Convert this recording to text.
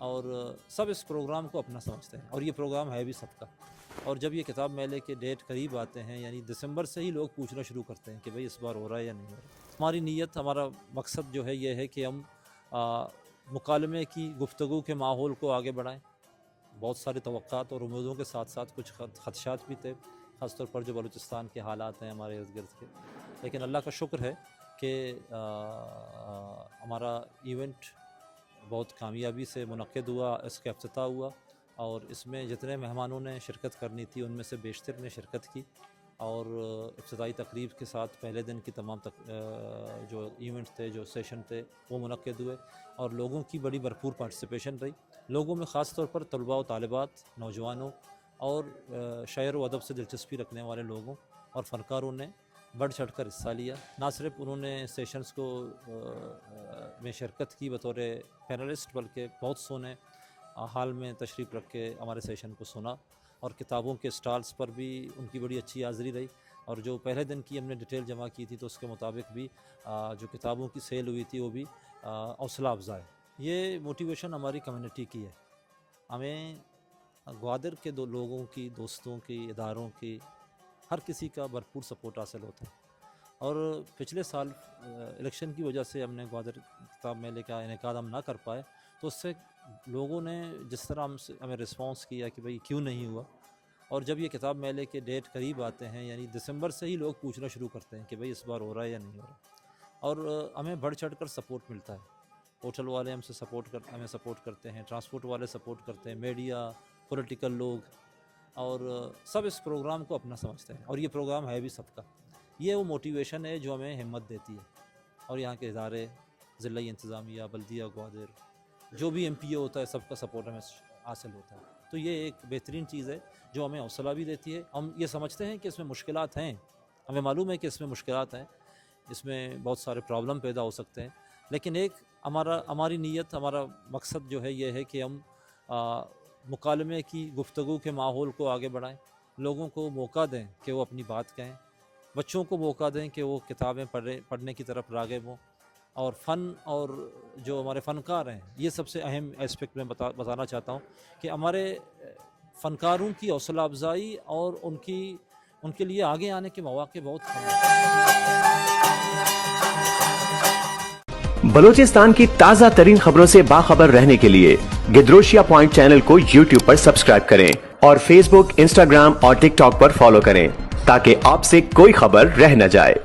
اور سب اس پروگرام کو اپنا سمجھتے ہیں، اور یہ پروگرام ہے بھی سب کا۔ اور جب یہ کتاب میلے کے ڈیٹ قریب آتے ہیں، یعنی دسمبر سے ہی لوگ پوچھنا شروع کرتے ہیں کہ بھئی اس بار ہو رہا ہے یا نہیں ہو رہا۔ ہماری نیت، ہمارا مقصد جو ہے یہ ہے کہ ہم مکالمے کی گفتگو کے ماحول کو آگے بڑھائیں۔ بہت سارے توقعات اور امیدوں کے ساتھ ساتھ کچھ خدشات بھی تھے، خاص طور پر جو بلوچستان کے حالات ہیں ہمارے ارد گرد کے، لیکن اللہ کا شکر ہے کہ ہمارا ایونٹ بہت کامیابی سے منعقد ہوا، اس کا افتتاح ہوا، اور اس میں جتنے مہمانوں نے شرکت کرنی تھی ان میں سے بیشتر نے شرکت کی، اور افتتاحی تقریب کے ساتھ پہلے دن کی تمام جو ایونٹ تھے، جو سیشن تھے، وہ منعقد ہوئے، اور لوگوں کی بڑی بھرپور پارٹیسپیشن رہی۔ لوگوں میں خاص طور پر طلباء و طالبات، نوجوانوں اور شعر و ادب سے دلچسپی رکھنے والے لوگوں اور فنکاروں نے بڑھ چڑھ کر حصہ لیا۔ نہ صرف انہوں نے سیشنز کو میں شرکت کی بطور پینلسٹ، بلکہ بہت سو نے حال میں تشریف رکھ کے ہمارے سیشن کو سنا، اور کتابوں کے سٹالز پر بھی ان کی بڑی اچھی حاضری رہی، اور جو پہلے دن کی ہم نے ڈیٹیل جمع کی تھی تو اس کے مطابق بھی جو کتابوں کی سیل ہوئی تھی وہ بھی حوصلہ افزا ہے۔ یہ موٹیویشن ہماری کمیونٹی کی ہے۔ ہمیں گوادر کے لوگوں کی، دوستوں کی، اداروں کی، ہر کسی کا بھرپور سپورٹ حاصل ہوتا ہے، اور پچھلے سال الیکشن کی وجہ سے ہم نے گوادر کتاب میلے کا انعقاد ہم نہ کر پائے، تو اس سے لوگوں نے جس طرح ہمیں رسپانس کیا کہ بھئی کیوں نہیں ہوا، اور جب یہ کتاب میلے کے ڈیٹ قریب آتے ہیں، یعنی دسمبر سے ہی لوگ پوچھنا شروع کرتے ہیں کہ بھئی اس بار ہو رہا ہے یا نہیں ہو رہا، اور ہمیں بڑھ چڑھ کر سپورٹ ملتا ہے۔ ہوٹل والے ہمیں سپورٹ کرتے ہیں، ٹرانسپورٹ والے سپورٹ کرتے ہیں، میڈیا، پولیٹیکل لوگ، اور سب اس پروگرام کو اپنا سمجھتے ہیں، اور یہ پروگرام ہے بھی سب کا۔ یہ وہ موٹیویشن ہے جو ہمیں ہمت دیتی ہے، اور یہاں کے ادارے، ضلعی انتظامیہ، بلدیہ گوادر، جو بھی ایم پی او ہوتا ہے، سب کا سپورٹ ہمیں حاصل ہوتا ہے۔ تو یہ ایک بہترین چیز ہے جو ہمیں حوصلہ بھی دیتی ہے۔ ہم یہ سمجھتے ہیں کہ اس میں مشکلات ہیں، ہمیں معلوم ہے کہ اس میں مشکلات ہیں، اس میں بہت سارے پرابلم پیدا ہو سکتے ہیں، لیکن ہماری نیت، ہمارا مقصد جو ہے یہ ہے کہ ہم مکالمے کی گفتگو کے ماحول کو آگے بڑھائیں، لوگوں کو موقع دیں کہ وہ اپنی بات کہیں، بچوں کو موقع دیں کہ وہ کتابیں پڑھنے کی طرف راغب ہوں، اور فن اور جو ہمارے فنکار ہیں، یہ سب سے اہم ایسپیکٹ میں بتانا چاہتا ہوں کہ ہمارے فنکاروں کی حوصلہ افزائی اور ان کے لیے آگے آنے کے مواقع بہت کم ہیں۔ بلوچستان کی تازہ ترین خبروں سے باخبر رہنے کے لیے گدروشیا پوائنٹ چینل کو یوٹیوب پر سبسکرائب کریں، اور فیس بک، انسٹاگرام اور ٹک ٹاک پر فالو کریں، تاکہ آپ سے کوئی خبر رہ نہ جائے۔